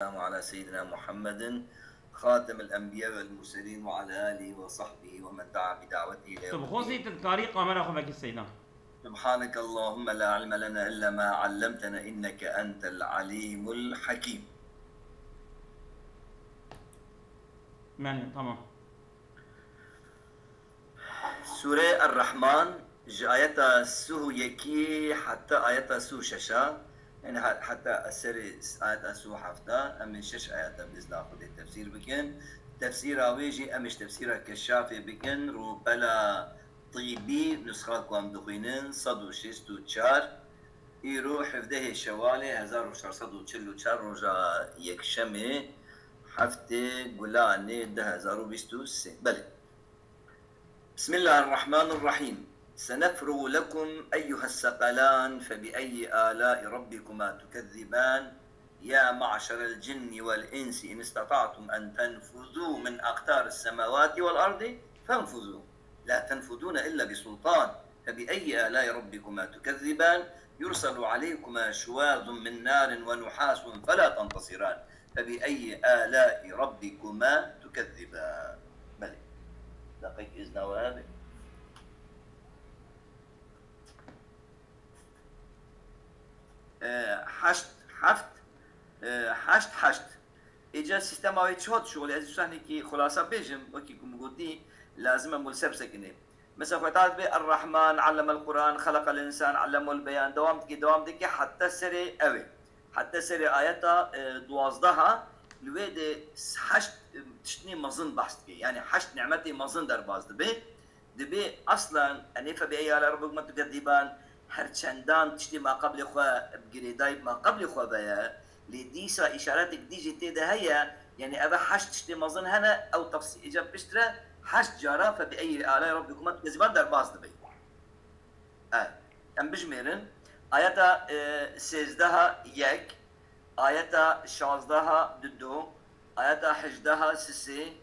على سيدنا محمد خاتم الأنبياء والمرسلين وعلى آله وصحبه ومن دعا بدعوته إلى طب يوم خوزي الدين. الطريقة ما ناخذ بك السيدة. سبحانك اللهم لا علم لنا إلا ما علمتنا إنك أنت العليم الحكيم. ماني تمام. سورة الرحمن آية سو يكي حتى آية سو ششا، يعني حتى السري آية سو حفتا أم شش آيات بإذن أخذ التفسير بكن تفسير ويجي أمش تفسير كشافي بكن رو بلا طيبي نسخاكم دخينين صدو شيستو تشار إيرو حفده شوالي 1444 رجا يكشمي حفته قلاني 2023 بلي. بسم الله الرحمن الرحيم. سنفرغ لكم أيها الثقلان فبأي آلاء ربكما تكذبان يا معشر الجن والإنس إن استطعتم أن تنفذوا من أقطار السماوات والأرض فانفذوا لا تنفذون إلا بسلطان فبأي آلاء ربكما تكذبان يرسل عليكما شواظ من نار ونحاس فلا تنتصران فبأي آلاء ربكما تكذبان. بلى دقيق إذن وهذا حشت حفت حشت حشت إجا سيستماوي تشوت شغل عزيز شحني كي خلاصة بيجم وكي كم قلتي لازم ملسب سكنه مثلا فتعرف به الرحمن علم القرآن خلق الإنسان علمه البيان دوام دكي حتى سري أوي حتى سري آياتا دوازدها الويد حشت تشتني مظن بحث يعني حشت نعمتي مظن در باز دبي اصلا اني فبأي آلاء ربكما تكذبان هرچندان تشتي ما قبل خوا بجريداي ما قبل خوا بيا لديسا اشاراتك ديجي تيدا هيا يعني ابا حشت تشتي مظن هنا او تفصيل اجاب بشترى حشت جارا فبأي آلاء ربكما تكذبان در باز دبي ام بجميرن آياتا سيزدها يك آياتا شازدها ددو آياتا حجدها سسي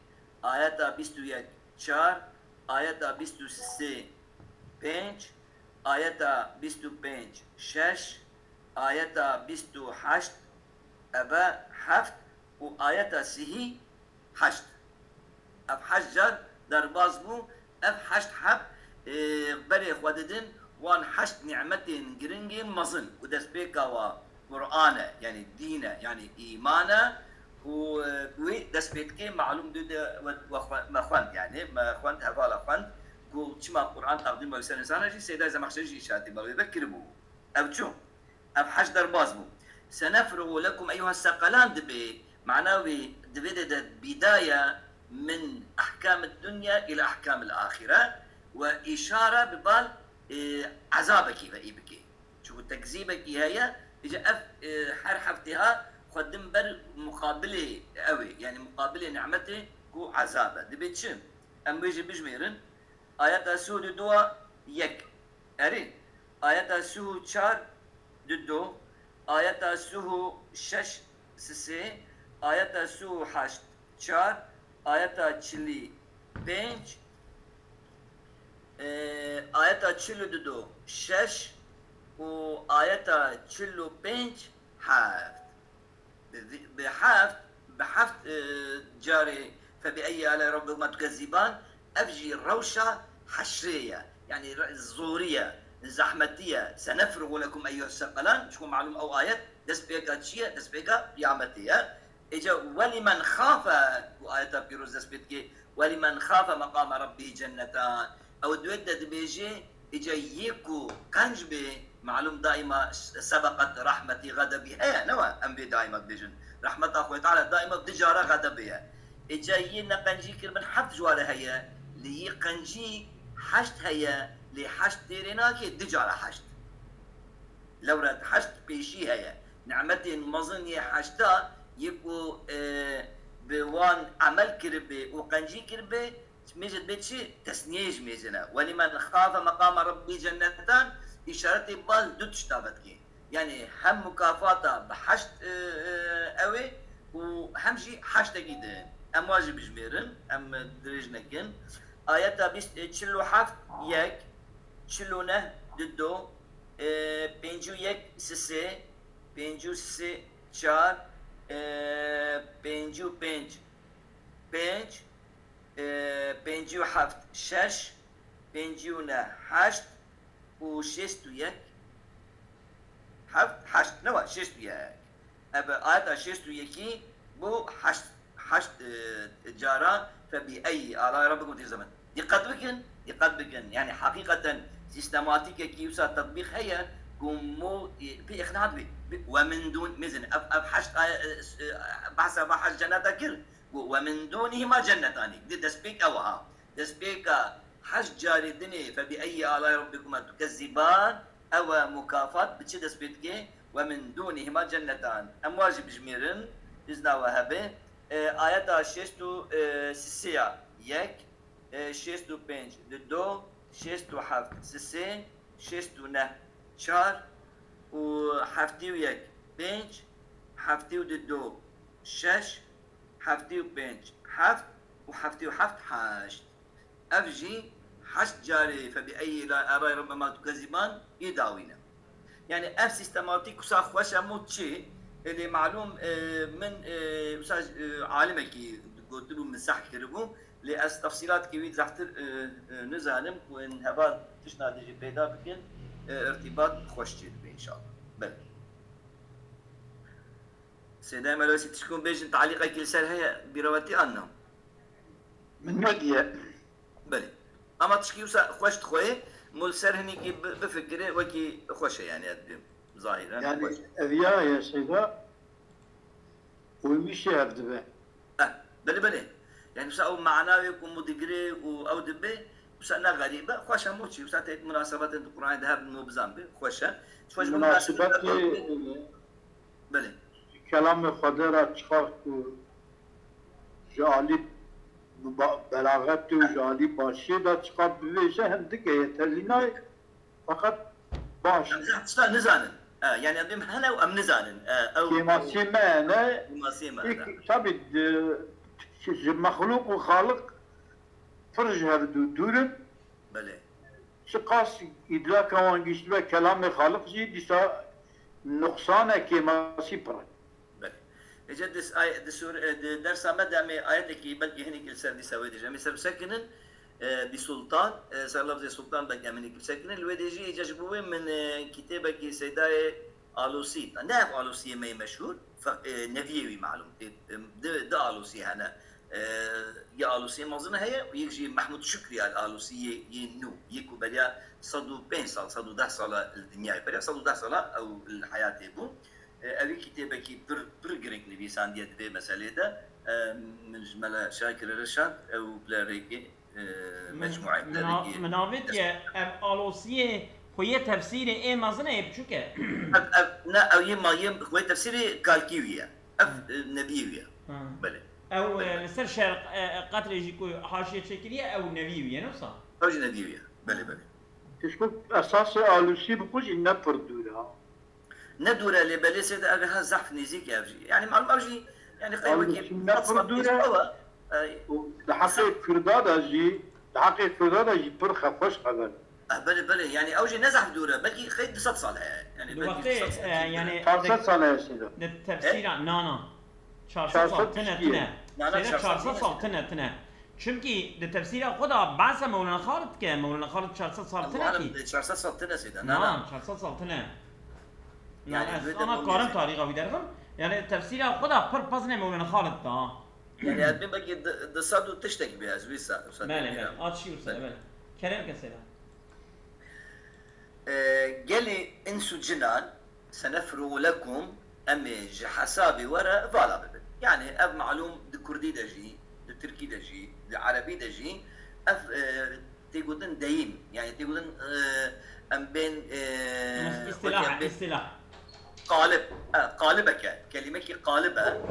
آياتا بيستو يك چار آياتا بيستو سسي بينج آياتا بيستو بينج شش آياتا بيستو حشت أبا حفت وآياتا سهي حشت أب حجر در بازمو أب حشت حب بري خوددن وان حشت نعمتين جرينجين مظن ودس بيكا وقرآن يعني دينه يعني إيمانه ودس بيتكي معلوم دوده ما خوند يعني ما خوند هفالا خوند قول شما القرآن تقديم بوسان إنسان جي سيدا إذا مخشجي شاتي بلو يذكر بو أب شو أب حش در بازمو سنفرغ لكم أيها الثقلان دبي معناه دبي بداية من أحكام الدنيا إلى أحكام الآخرة وإشارة ببال عذابك وإيبك شو تكذيبك هي إجا حر حفتها خدم بر مقابله قوي يعني مقابله نعمته كو عذابه دبي شن أم بيجي بجميرن آيات سود دوا يك أرين آيات سود شار دو آيات سود شش سسي آيات سود حشت شار آيات چلی پنج آيات چلو دو شش و آيات چلو پنج حفت بحفت جاري فبأي آلاء ربكما تكذبان أفجي الروشة حشرية يعني الزورية الزحمتية سنفرغ لكم أيها الثقلان شكون معلوم أو آيات دس بيكا تشيا دس بيكا يعمتية إجا ولمن خاف وآيات بيروز دس بيتكي ولمن خاف مقام ربه جنتان أو دويدة بيجي إجا يكو كنجبي معلوم دائما سبقت رحمتي غضبها نوا أم بي دائما بيجن رحمة أخوة تعالى دائما بجارة غضبها إجايين قنجي كلمة حفت جوارة هيا لي قنجي حشت هيا لي حشت ديريناكي دجارة حشت لو رد حشت بيشي هيا نعمتين مظنية حشتا يكو بوان عمل كربي وقنجي كربي ميجد بيتشي تسنيج ميزنا ولمن خاف مقام ربي جنتان إشارة بال دو تشتابتكي يعني هم مكافاته بحشت قوي وهم شيء حشت جدا أم واجب جميرن أم درجنكن آياتا بيست تشلو حفت يك تشلو نه دو بينجو يك سسي بينجو سسي چار بينجو بينج بينج بينجو حفت شش بينجو نه حشت وشستو يك حفت حشت نوا شستو يك أبا آتا شستو يكي بو حشت جاران فبأي آلاء ربكم تكذبون دقت بكن يعني حقيقة سيستماتيك كيوسا تطبيق هي قومو في إقناع بي ومن دون مزن أب حشت بحث بحث جنة كل ومن دونهما جنتان دي دسبيك أوها دسبيك حش جاري دني فبأي آلاء ربكما تكذبان أو مكافات بتشي دسبيك ومن دونهما جنتان أمواج بجميرن إذنا وهبه آيات ششتو سيسيا يك ششتو بينج دو ششتو حفت سيسي ششتو نه چار وحفتيو يك بينج حفتيو دو شش حفتيو بينج حفت وحفتيو حفت حاشت أفجي حشت جاري فبأي آلاء ربما تكذبان يداوينا يعني اف سيستماتيك وسا خوشا موتشي اللي معلوم من عالمك قلت له من صح كربو لأس تفصيلات كبيرة زحتر نزانم وإن هبال تشنا ديجي بيدا بكن ارتباط خوش جد إن شاء الله بل سيدا ملوسي تشكون بيجن تعليقك كل سر هي برواتي أنهم من مدية بلي أما تشكي وسا خوش تخوي مول سر هنيكي بفكره وكي خوشه يعني أدبم ظاهرا يعني أذيا يا سيدا ويمشي هفدبه بلي يعني بس أو معناه يكون مدقري أو دبه بس أنا غريبة خوشة موتشي بس تيت مناسبات القرآن ذهب مو بزامبي خوشة شوش مناسبات بلي كلام خضرة تشخص جالب بلاغت و جالب باشی دا تشخص بویشه هندك يتلينا فقط باش نزانن يعني أبدم هنا وأم نزانن أو كما سمعنا كما سمعنا تبد مخلوق وخالق فرج هردو دورن بله شقاس إدراك وانجيش له كلام خالق زي ديسا نقصان كما سيبرا بله إجا دس آية دسور درس مدى آياتك بلكي هني كل سر دي سوي دي جميع سر سكنن بسلطان صار لفظ سلطان بلكي هني كل سكنن الوديجي إجا جبوه من كتابك سيداي آلوسي نعم آلوسي مي مشهور نفيوي معلوم ده آلوسي هنا يا آلوسي مظنة هي ويجي محمود شكري على آلوسي ينو يكو بليا صدو 5 سال صدو 10 سال الدنيا بليا صدو 10 سال أو الحياة بو أبي كتابة كي برجرينج نبيسان ديت في مسألة ده من جملة شاكر الرشاد أو بلاريكي مجموعة بلاريكي منافت يا آلوسي خوية تفسير إيه مظنة بشوكة لا أو يم خوية تفسير كالكيوية نبيوية بله أو نصير شرق قتل يجيكو حاشية شكلية أو نبيوية نفسها أو نبيوية بله تشكو أساس آلوسي بقولش إنها بردورها ندورة اللي بلي سيد أجها زحف نزيك أبجي يعني معلوم أبجي يعني قيمة كيف بردورها لحقيقة فرداد أجي لحقيقة فرداد أجي برخة خوش قبل بله يعني أوجي نزح دورة بلكي خيط 9 صالح يعني بلكي يعني 400 سنة يا سيدي التفسير نانا 400 سال تنه 400 سال تنه چونكي التفسير خدا بعث مولانا خالد كان مولانا خالد 400 سال تنه كي 400 سال تنه سيدا نعم 400 سال تنه يعني أنا قارن تاريخه ويدرهم يعني التفسير خدا پر بزنه مولانا خالد تا يعني أدمي بقي دصادو تشتكي بها زويسا بله آتشي ورسالة بله كلام كسيلا قالي انسو جنان سنفرغ لكم امج حسابي ورا فالا ببن يعني اب معلوم دي كردي دجي دي تركي دجي دي عربي دجي اف تيقولن دايم يعني تيقولن ام بين اصطلاح قالبك كلمة كي قالبة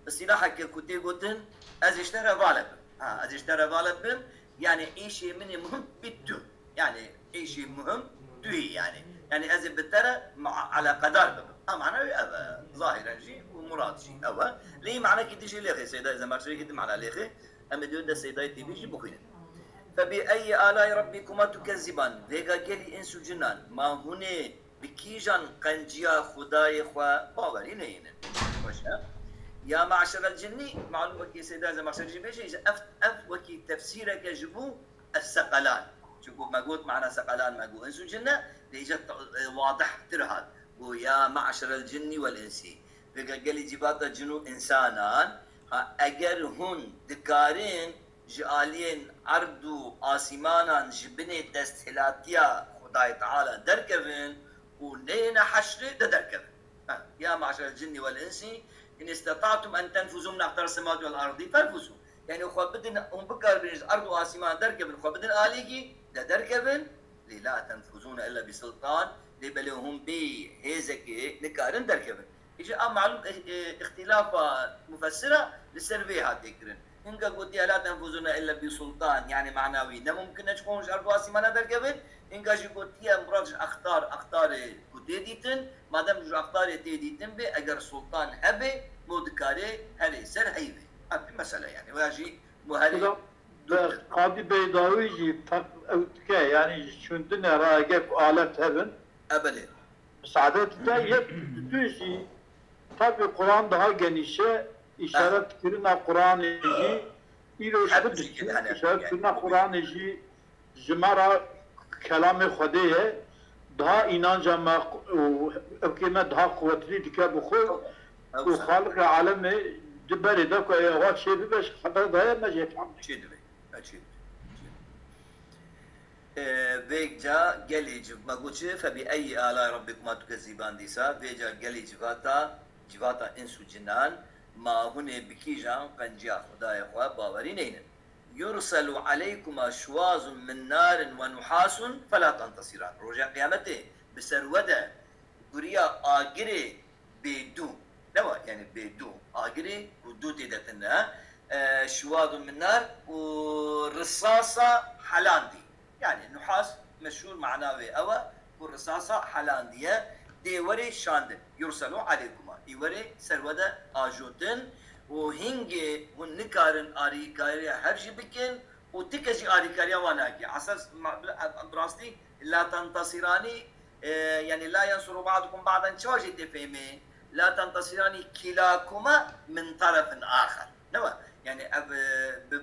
اصطلاحك كنتي قلتن از اشترى فالب از اشترى فالب يعني اي شيء مني مهم بيتو يعني اي شيء مهم دوي يعني ازي بالترى على قدر معناه ظاهرا جي ومراد جي او ليه معناه كي تجي ليخي سيدا اذا ما شريك معناه ليخي اما دود سيدا تي بيجي بخين فبأي آلاء ربكما تكذبان ذيك كلي انس جنان ما هنا بكيجان قنجيا خداي خوا باوري نين يا معشر الجني معلومة كي سيدا زي معشر الجني بيجي أف وكي تفسيرك يجبو الثقلان شوفوا ما قلت معنا ثقلان ما قلت إنس وجنة ليجت واضح ترهاد ويا معشر الجن والإنس قال لي جبات الجنو إنسانان أجر هن دكارين جالين عرضو آسمانا جبني دستهلاتيا خداي تعالى دركبن ونينا حشر دركبن يا معشر الجن والإنس إن استطعتم أن تنفذوا من أقطار السماوات والأرض فانفذوا يعني خو بدنا هم بكر بين الأرض وآسمان دركبن خو بدنا آليكي دركبن لا تنفذون إلا بسلطان لبلهم بهزك نكارن دركبن يجي معلوم اختلاف مفسرة للسربي هاتيكرن إنك قلت لا تنفذون إلا بسلطان يعني معنوي ده ممكن تكون أرض وآسمان دركبن إنك قلت يا مراجع أختار كتيديتن ما دام جو أختار تيديتن بي أجر سلطان هبي مودكاري هري سر هيبي مسألة يعني واجي وهري قاضي بيضاوي جي أوتكا يعني شندنا راجع آلات هبن أبلي مساعدات ده يجي tabi Kur'an daha genişe işaret kırına Kur'an eji İroştu işaret kırına Kur'an eji Zimara kelam-ı Khudeye daha inanca evkime daha kuvvetli dike bu و خالق عالم دبري دك وقت شيء بس خبر ده ما جت عم شيء ده أكيد بيجا جليج ما قلتش فبأي آلاء ربكما تكذبان ديسا بيجا جليج جواتا إنس وجنان ما هنا بكيجا قنجا خداي خوا باورينين يرسل عليكما شواظ من نار ونحاس فلا تنتصران رجع قيامته بسرودة قريا آجري بدو نوا يعني بدو آجري ودو تدتنا شواظ من نار ورصاصة حلاندي يعني نحاس مشهور معناه أوا والرصاصة حلاندية دي وري شاند يرسلوا عليكما يوري سرودة آجوتن وهنجي ونكارن آريكاريا هرجي بكن وتكجي آريكاريا واناكي عساس براستي لا تنتصراني يعني لا ينصر بعضكم بعضا شواجي تفهمي لا تنتصراني كلاكما من طرف آخر نوا يعني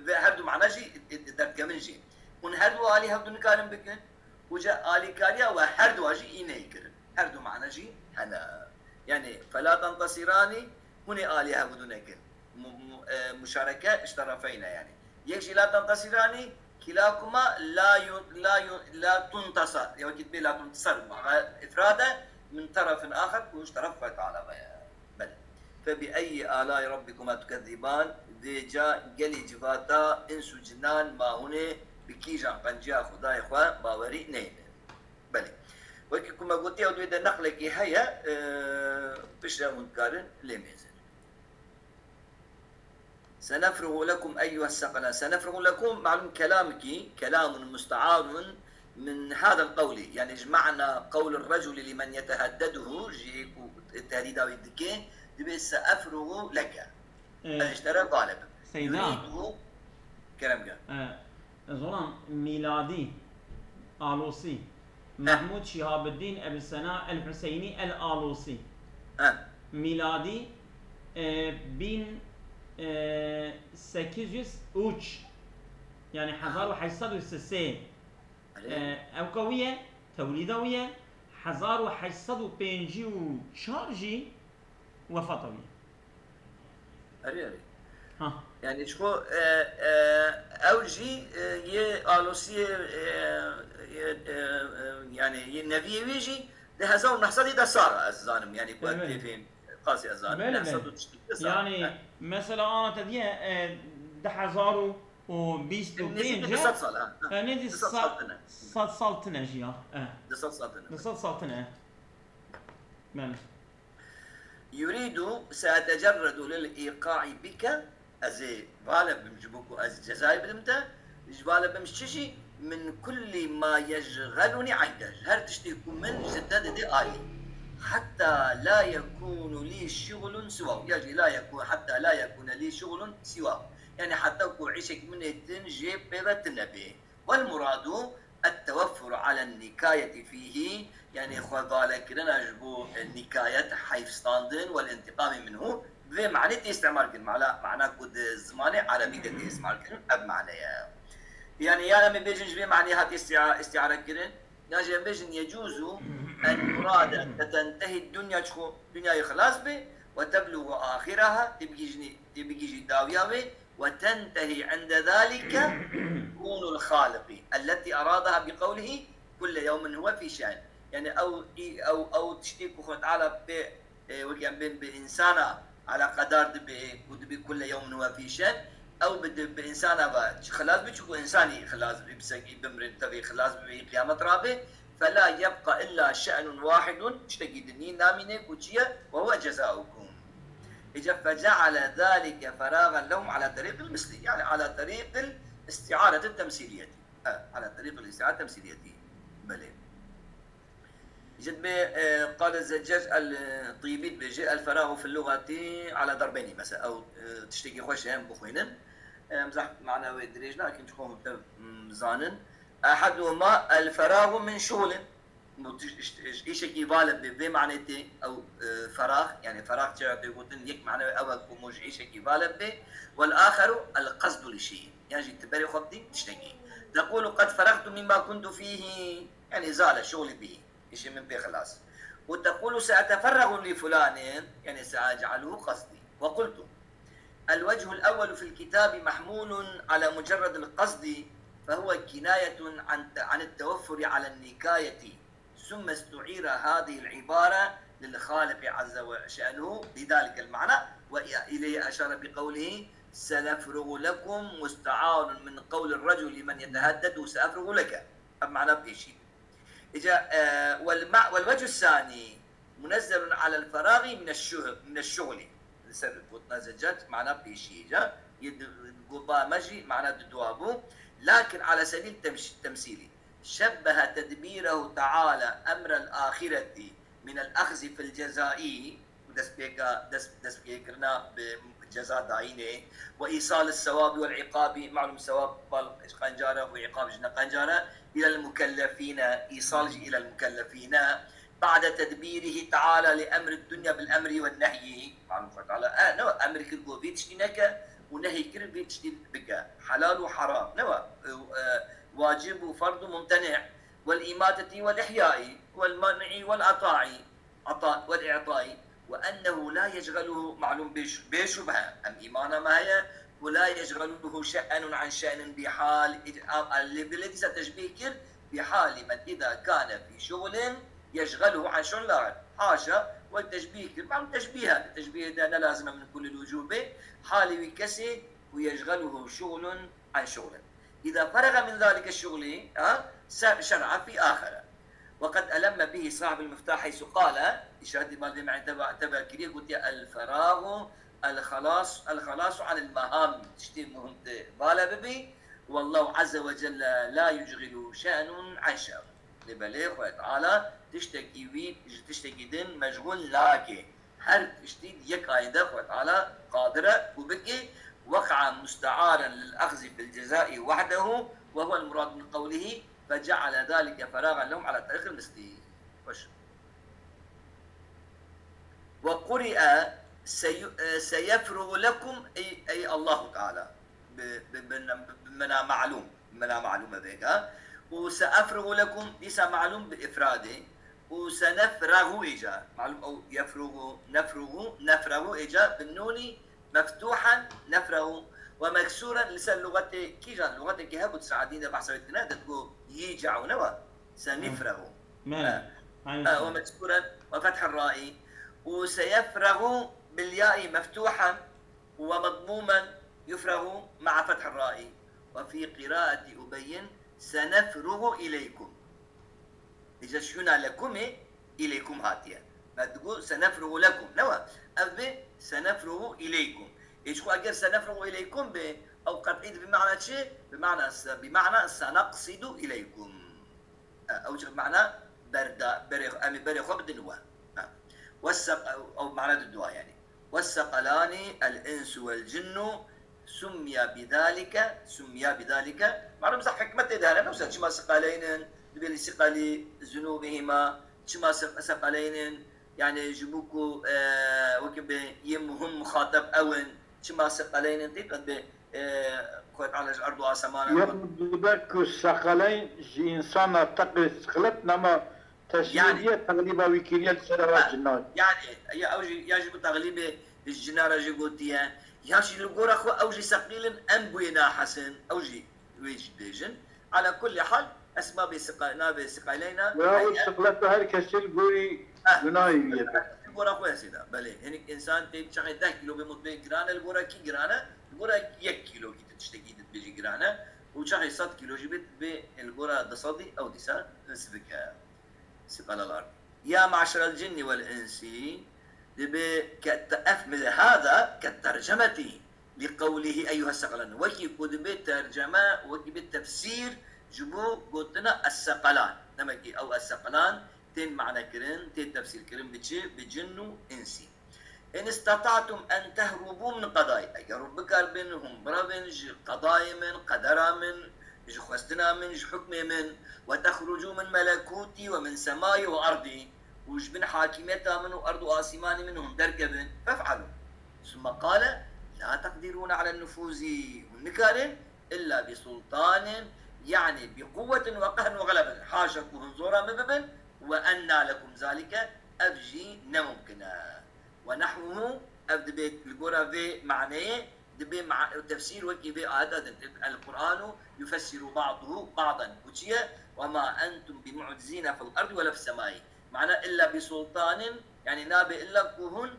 هردو معناجي دركمنجي ونهردو آلي هردو نكارن بكن وجاء آريكاريا وهردو أجي إيني كرن هردو معناجي هنا يعني فلا تنتصراني هنا آلهة بدونكن مشاركة اشترفينا يعني يجي لا تنتصراني كلاكما لا تنتصر يعني كتبه لا تنتصر إفرادة من طرف آخر كوش طرف فتعالى بل فبأي آلاء ربكما تكذبان ديجا جلي جفاتا إنسو جنان ما هنا بكيجا قنجا خداي خوا باوري نين بل وكي كما قلت يا ودي نقلك هيا بشرا منكارن لميزن سنفرغ لكم أيها الثقلان سنفرغ لكم معلوم كلامك كلام مستعار من هذا القول يعني جمعنا قول الرجل لمن يتهدده جيك التهديد أو الدكين دبي سأفرغ لك اشترى طالب سيدا كلام قال زولان ميلادي آلوسي محمود شهاب الدين أبي سناء الحسيني الآلوسي ميلادي بين 803 يعني 1803 او قوية توليدوية 1854 جي وفاطمية أري ها يعني شو أول يه آلوسي يعني النبي ويجي ده هزار نحصل ده صار أزانم يعني قد كيفين قاسي أزانم يعني مثلا أنا تدي 1025 نسات صال ندي صد سلطنة جيا نسات سلطنة من يريد سأتجرد للإيقاع بك أزي بالا بمجبوكو أز جزائر بدمتا جبالا بمشيشي من كل ما يشغلني عندك هل تشتيكو من جدد دي آلي حتى لا يكون لي شغل سواه يجي لا يكون حتى لا يكون لي شغل سواه يعني حتى كو عيشك من التنجيب بيبت النبي والمراد التوفر على النكاية فيه يعني خوالك لنا جبو النكاية حيف ستاندن والانتقام منه في معنى استعمال كلمة معنى كود زماني عربي ده استعمال كلمة أب معنى يعني يا لما بيجي في معنى هات استعارة كلمة يا بيجن يجوز أن مراد أن تنتهي الدنيا شو دنيا خلاص به وتبلغ آخرها تبيجي داوية به وتنتهي عند ذلك كون الخالق التي أرادها بقوله كل يوم هو في شأن يعني أو تشتيك أخرى تعالى بإنسانة على قدر بكل يوم هو في شأن أو بإنسانة خلاص بتشوفوا إنساني خلاص بيبسقي بمرن تبي خلاص بقيامة رابع فلا يبقى إلا شأن واحد تشتكي دني نامينه كوتشيا وهو جزاؤكم فجعل ذلك فراغا لهم على طريق المثل يعني على طريق الاستعارة التمثيلية على طريق الاستعارة التمثيلية بلى جد قال الزجاج الطيبي بيجي الفراغ في اللغة على ضربين مثلا أو تشتكي خوش هم بخوينن مزح معنا ويدريجنا لكن تكون مزانن أحدهما الفراغ من شغل إيش كيفال بمعنى أو فراغ يعني فراغ تعطي يقولون يك معنى أول كموج إيش كيفال به والآخر القصد لشيء يعني تبري خبدي تشتكي تقول قد فرغت مما كنت فيه يعني زال شغلي به إيش من به خلاص وتقول سأتفرغ لفلان يعني سأجعله قصدي وقلت الوجه الأول في الكتاب محمول على مجرد القصد فهو كناية عن التوفر على النكاية ثم استعير هذه العبارة للخالق عز وشأنه لذلك المعنى وإليه أشار بقوله سنفرغ لكم مستعار من قول الرجل لمن يتهدد سأفرغ لك بمعنى بإيشي والوجه الثاني منزل على الفراغ من الشغل نزجت معنى بإيشي قبا مجي معنى دوابو لكن على سبيل التمثيل شبه تدبيره تعالى أمر الآخرة من الأخذ في الجزاء دس بيكرنا بجزاء داينه وإيصال الثواب والعقاب معلوم ثواب قنجارة وعقاب جنا قنجارة إلى المكلفين إيصال إلى المكلفين بعد تدبيره تعالى لأمر الدنيا بالأمر والنهي معلوم تعالى أمر كل بيتشتينك ونهي كل بيتشتين بك حلال وحرام نوى واجب وفرض ممتنع والإماتة والإحياء والمنع والعطاء والإعطاء وأنه لا يشغله معلوم بشبهة أم إيمانا ما هي ولا يشغله شأن عن شأن بحال الذي ستشبيه بحال من إذا كان في شغل يشغله عن شغل لا حاشا والتشبيه معلوم التشبيه ده لازم من كل الوجوه حال وكسي ويشغله شغل عن شغل إذا فرغ من ذلك الشغل شرع في آخر وقد ألم به صاحب المفتاح حيث قال إشارة مالي معي تبع كريه قلت الفراغ الخلاص عن المهام تشتي مهم بالا ببي والله عز وجل لا يشغل شأن عن شأن لبليغ وتعالى تشتكي دين مشغول لاكي هل تشتي يك عيدك وتعالى قادرة وبكي وقع مستعارا للأخذ بالجزاء وحده وهو المراد من قوله فجعل ذلك فراغا لهم على طريق المثل وقرئ سيفرغ لكم أي الله تعالى بمنا معلومة بيك وسأفرغ لكم ليس معلوم بإفراده وسنفرغ إجا معلوم أو يفرغ نفرغ إجا بالنون مفتوحا نفرغ ومكسورا لسان لغتي كيجا لغتي كهاب وتساعدين بحث التنادى تقول يجع ونوى سنفرغ ومكسورا وفتح الراء وسيفرغ بالياء مفتوحا ومضموما يفرغ مع فتح الراء وفي قراءة أبين سنفرغ إليكم إذا شنا لكم إليكم هاتيا ما تقول سنفرغ لكم نوى أبي سنفرغ إليكم إيش هو أجر سنفرغ إليكم أو قطعيد بمعنى شيء بمعنى سنقصد إليكم أو بمعنى بري خبد الوا أو معنى الدعاء يعني والثقلان الإنس والجن سمي بذلك معلوم صح حكمة ده نفسه شما ثقلين بين ثقل ذنوبهما شما ثقلين يعني جبوكو وكب يمهم مخاطب أون شما سقلين انتي قد كوت على الأرض وآسمان يخدبك السقلين إنسان تقل سقلت نما تسليدية يعني تغليبا وكيلية سروا الجنات يعني أوجي يجب تغليب الجنارة جيبوتيا ياشي لقورا خو أوجي سقيل أنبوينا حسن أوجي ويج ديجن على كل حال اسماء بسقالينا لا سقلت هاي كسل قوري جناي البورا خويا سيدا بلي هنيك انسان تيب شغل 10 كيلو بموت بي جرانا البورا كي جرانا البورا 1 كيلو كي تشتكي بيجي جرانا وشغل 100 كيلو جبت بالبورا دصدي او دسا سبك سقال الارض يا معشر الجن والانس من هذا كالترجمة لقوله ايها الثقلان وكي كود بالترجمه وكي بالتفسير جبو قلتنا الثقلان نمكي او الثقلان تين معنى كرن تين تفسير كرن بجنو انسي ان استطعتم ان تهربوا من قضايا اگر بكار بينهم برافنج قضايا من قدرا من خواستنا من حكم من وتخرجوا من ملكوتي ومن سماي وارضي وجبن حاكميتها من وارض واسمان منهم دركبن فافعلوا ثم قال لا تقدرون على النفوذ والنكار الا بسلطان يعني بقوة وقهر وغلبة حاشا كهنزورا مببن وأنى لكم ذلك أبجي نممكنا ونحوه أبد بيت القرى في معناه دبي مع تفسير وكي في آيات القرآن يفسر بعضه بعضا وشيا وما أنتم بمعجزين في الأرض ولا في السماء معناه إلا بسلطان يعني نابي إلا كهن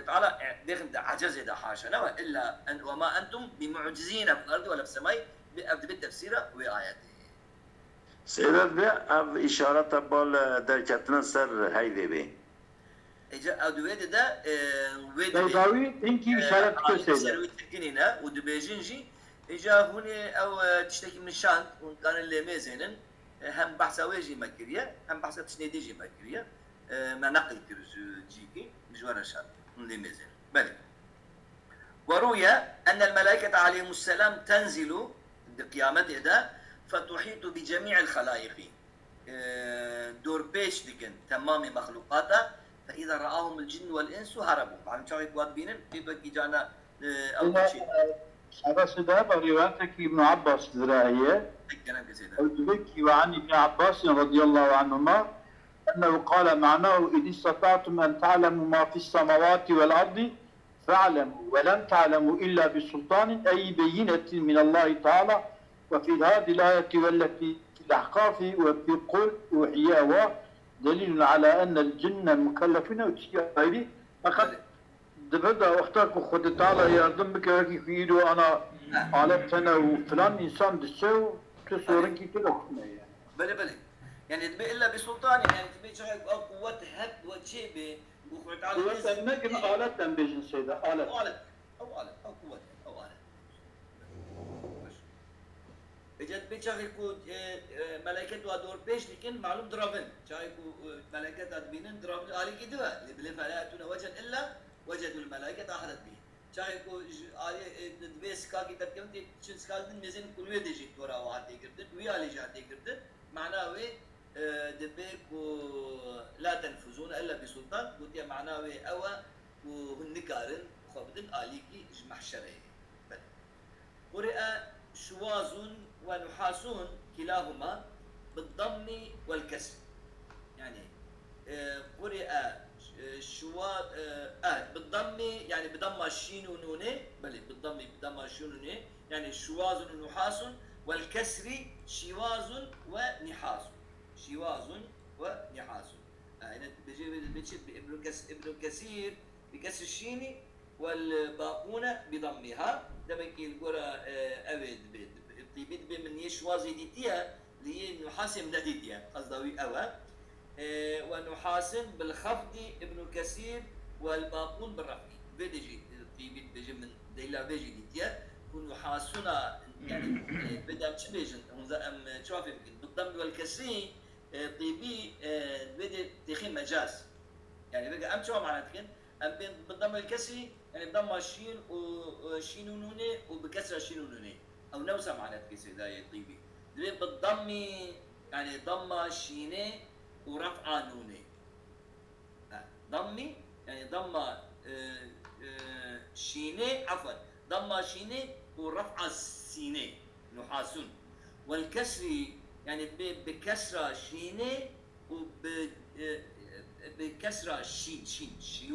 تعالى دخل عجز ده حاشا إلا أن وما أنتم بمعجزين في الأرض ولا في السماء أبد بالتفسير وآياته سيدات بي اب اشارة بال دركتنا سر هيدي بي اجا ادويد ده بيضاوي انكي اشارة كل سيدة تكنينا ودبيجنجي اجا هوني او تشتكي من الشانت وكان اللي ميزينن هم بحثا ويجي مكريا هم بحثا تشنيدي جي مكريا ما نقل كرزو جيكي مجوار الشانت اللي ميزين بلي وروي ان الملائكة عليهم السلام تنزل بقيامته ده فتحيط بجميع الخلائق دور بيش ديكن تمام مخلوقاته فإذا رآهم الجن والإنس هربوا عم شايف واد بينن بيبقى جانا أول شيء هذا سداب روايتك ابن عباس الزراعية الزبكي وعن ابن عباس رضي الله عنهما أنه قال معناه إذ استطعتم أن تعلموا ما في السماوات والأرض فاعلموا ولن تعلموا إلا بسلطان أي بينة من الله تعالى وفي هذه الآية والتي في الأحقاف وفي قل وحياوة دليل على أن الجن مكلفين وتشيائي فقط دبدا وقتك وخد تعالى يردم بك وكي في إيده أنا عالبت أنا وفلان إنسان دسو تصورنكي كده بلي يعني تبي إلا بسلطان يعني تبي شغل أو قوة هب وشيء بوخوة تعالى قوة النجم آلة بيجن سيدة آلة أو قوة أو آلة اجت بيشاخي كو ملائكة وادور بيش لكن معلوم درافن شايف ملائكة ادبينن درافن عليك دوا اللي فلا يأتون وجها الا وجدوا الملائكة احدت به شايف كو علي دبي سكاكي تركمت شن سكالدن ميزن كل ديجي تورا واحد يقدر ويا علي جات يقدر معناه وي دبي كو لا تنفذون الا بسلطان قلت يا معناه وي اوا وهنكارن خبدن عليكي محشره قرئ شواظ ونحاسون كلاهما بالضم والكسر يعني قرئ شواظ بالضم يعني بضم الشين ونونه بل بالضم بضم الشين ونونه يعني شواظ ونحاس والكسر شواظ ونحاس شواظ ونحاس هنا بيجي ابن كثير بكسر الشين والباقون بضمها ده بيجي القرى أبد بيد من يشوازي ديتيا اللي نحاسم ديتيا قصدي أوا ونحاسم بالخفض ابن كثير والباقون بالرفع بيجي بيجي من ديلا بيجي ديتيا ونحاسنا يعني بدأ مش بيجن هم ام شوف يمكن بالضم والكسر طيبي بدأ تخي مجاز يعني بقى ام شو معناتها ام بالضم الكسري يعني بضم الشين وشين ونونه وبكسر الشين ونونه او نوسع معناتها كسر ده طيبي بالضم يعني ضم شينه ورفع نونه ضمي يعني ضم شينه عفوا ضم شينه ورفع السينه نحاس. والكسر يعني بكسرة شينه وبكسرة شين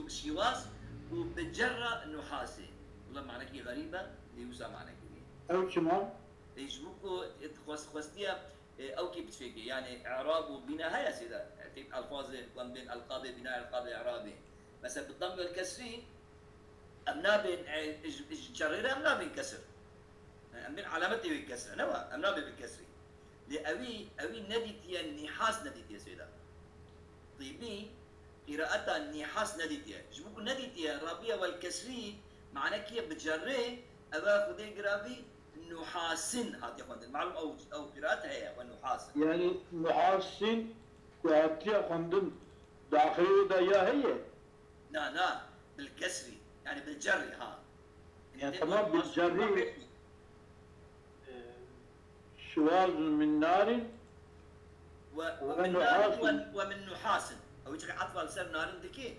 شيواز وبجرة نحاسه. والله معنى كي غريبة ليوزع معنى كي أو كمان يجبوكو خوستيا أو كي بتفيكي يعني إعراب وبناء هيا سيدا تيب ألفاظ بين ألقاب بناء ألقاب إعرابي مثلا بالضم والكسري أمنا بين جريرة أمنا بين كسر أمنا علامتي بالكسر نوا أمنا بالكسري لأوي نديتيا النحاس نديتيا سيدا طيبي قراءتها النحاس نديتيا جبوكو نديتيا رابية والكسري معناه كي بتجري أبا خدي قرابي نحاسن هاتي خواندن معلوم أو قراءتها هي ونحاسن يعني نحاسن وهاتي خواندن داخلي دا هي لا بالكسري يعني بالجري ها يعني تمام بالجري شواظ من نار ومن نحاس او يجي عطفه لسر نار دكي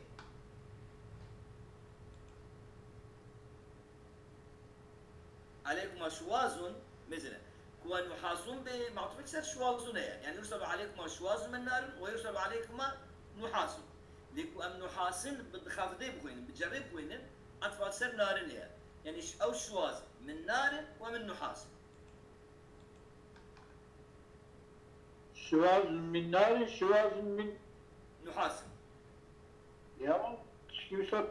عليكم شواظ مثلا كوا نحاسون بمعطوف سر شواظ يعني يرسل عليكم شواظ من نار ويرسل عليكم نحاس ليكو ام نحاسن بخافضي بخوين بجري بخوين عطفه سر نار يعني او شواظ من نار ومن نحاس شواظ من نار شواظ من نحاس يا يوسف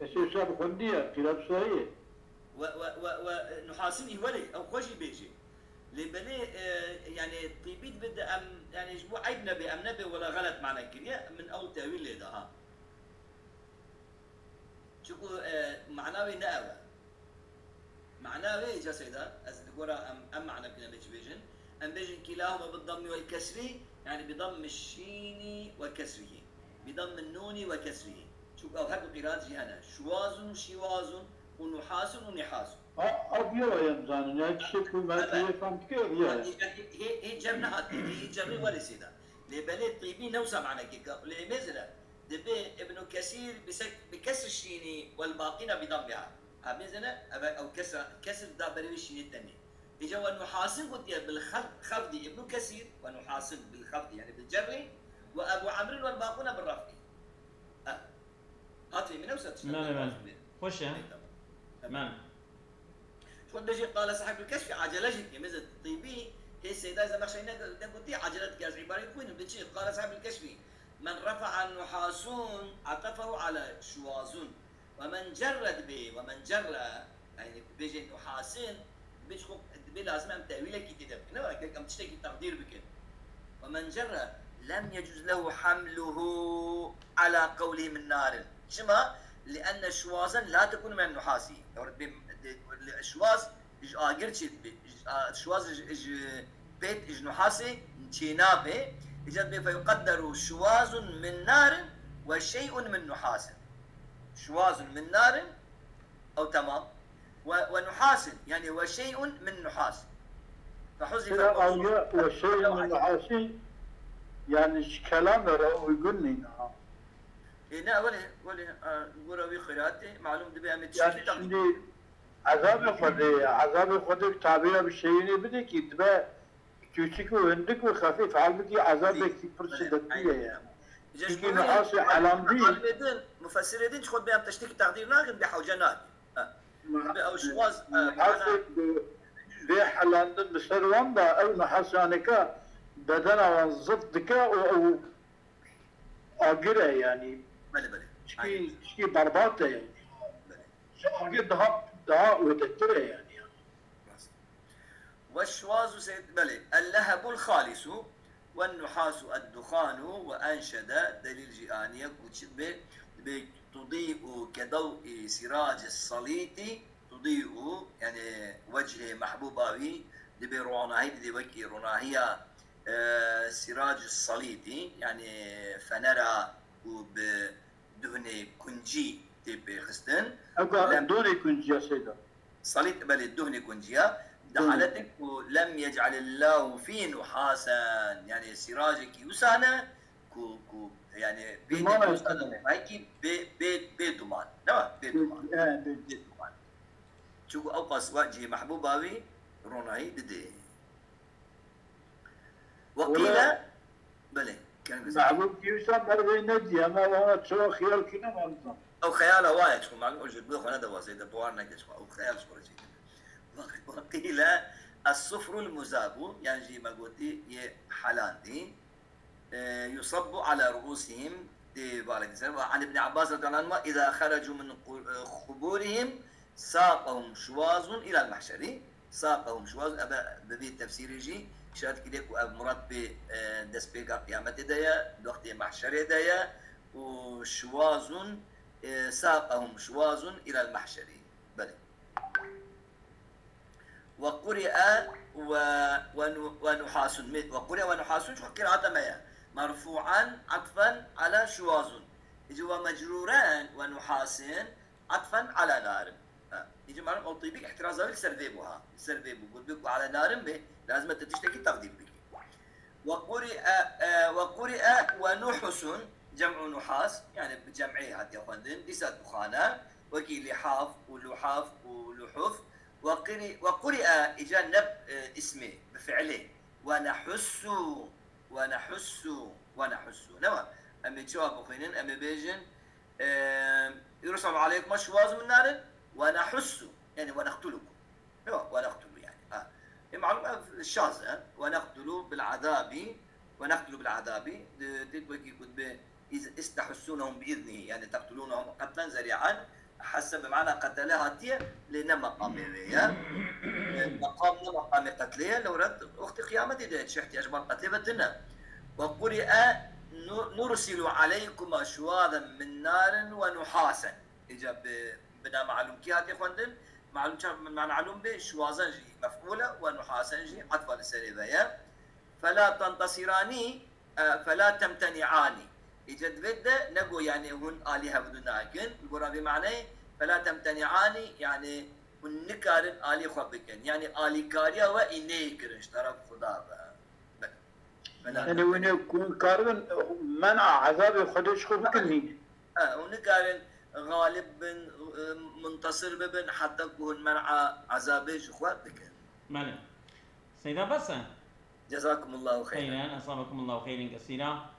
يوسف خندية قراب صحيح ونحاسن يولي او خوشي بيجي لبني يعني طيبيت بدا يعني يجبو عيب نبي ام نبي ولا غلط معنى كريا من اول تاويل لهذا ها شوفوا معناه نأوى معناه ايش يا سيدا؟ أذكر أم معنى بنا بيجن أم بيجن كلاهما بالضم والكسر يعني بضم الشين وكسره بضم النون وكسره شوف أو هذا قراءة جهنا شواز وشواز ونحاس ونحاس أبيض يا مزان يعني شكل ما تفهم كيف يعني هي جرنا هي جرنا ولا سيدا لبلد طيبين نوسع معنى كيكا لمزرة دبي ابن كثير بكسر الشين والباقين بضمها مثلا او كسر دا بريوي الشين الثاني اجا ونحاسن قلت بالخفض ابن كثير ونحاسن بالخفض يعني بالجر وابو عمرو والباقون بالرفع هاتي من اوسط لا خش تمام شو بيجي قال صاحب الكشف عجلجت مثل طيبي هي السيده اذا ما خشينا قلت عجلت كاش عباره يكون بتجي قال صاحب الكشف من رفع النحاسون عطفه على شوازون ومن جرد به ومن جر يعني بيجي نحاسين بيشخو لازم ام تاويله كي تدب نو هيك ام تشتكي تقدير بك ومن جر لم يجوز له حمله على قوله من نار شما لان شوازا لا تكون من النحاس الشواز اجرتش شواز بيت نحاسي تشينابه اجت فيقدر شواز من نار وشيء من نحاس شواز من نار او تمام ونحاس يعني وشيء من نحاس فحذف وشيء من نحاس يعني كلام ويقولني هنا ولا قروي قراءتي معلوم دبي عم يعني عذاب خدك تعبير بالشيء بدك يتبع küçük ve hındık ve hafif halbuki azabı şiddetli yani. Çünkü nahası alam değil. مفسر edin تاخذ بهم تشتكي تقدير ناقد بحوجنات. او شواز nahası ve halandın mısırvan da ev nahasaneka beden avan zıddıka o agire yani. Çünkü berbat yani. Çünkü daha ödettir yani. والشواز سيد بلي اللهب الخالص والنحاس الدخان وأنشد دليل جيانية تضيء كضوء سراج الصليط تضيء يعني وجه محبوباوي دبي روناهي دي وكي روناهية سراج الصليط يعني فنرى وبدهن كنجي تبي خستن دهن كنجي يا سيدة صليط بلي دهن كنجيا دحالتك ولم يجعل الله في نحاسا يعني سراجك يوسانا كو يعني بيت هيك بدمان نعم بدمان شو اوقس وجهي محبوب ابي روناي ددي وقيل بلى كان محبوب يوسا بربي ندي اما وانا تسوى خيال كنا ما او خيال وايد شو معلوم اجي بخو انا دوا زيد بوارنا كشوا او خيال شو وقيل الصفر المذاب يعني جي ما قلتي حلاندي يصب على رؤوسهم عن ابن عباس رضي الله عنه اذا خرجوا من قبورهم ساقهم شواظ الى المحشر ساقهم شواظ ابا ببيت تفسير يجي شاد كده مراد ب دس بيقا قيامت دايا وقت محشر دايا وشواظ ساقهم شواظ الى المحشر بلى وقرئ ونحاس وقرئ ونحاس شو قراءة ما مرفوعا عطفا على شواظ يجوا مجروران ونحاس عطفا على نار يجي معلوم او طيبك احترازا سرفيبوها سرفيبو قلت بك على نار به لازم تشتكي تقديم بك وقرئ ونحس جمع نحاس يعني بجمعها يا اخوان ديسات دخانه وكي لحاف ولحاف ولحوف وقرئ اجا نب اسمه بفعله ونحس نوع أمي تشوف بخينين أمي بيجن يرسل عليكم أشواظ من نار ونحس يعني ونقتلكم ونقتل يعني معلومة الشاذة ونقتل بالعذاب تلبكي كتب إذا استحسونهم بإذنه يعني تقتلونهم قتلا ذريعا حسب معنى قتلها تي لنا مقام مقام قتلية لو رد وقت قيامتي ده شحتي أجمال قتلة بدنا وقرئ نرسل عليكم أشواظا من نار ونحاسا إجا بنا معلوم كي هاتي خواندن معلوم بشوازا جي مفعولة ونحاسا جي عطفا لسريبايا فلا تنتصراني فلا تمتنعاني إجا بدا نقو يعني هن آلهة بدناكن القرآن بمعنى فلا تمتنعاني يعني ونكارن آلي خبكن يعني آلي كاريا وإني كرش طرف خدا يعني وين يكون كارن منع عذاب خدش خبكني ونكارن غالب بن منتصر ببن حتى يكون منع عذابش اخواتك ماله سيدة بس جزاكم الله خيرا أصابكم الله خيرا كثيرا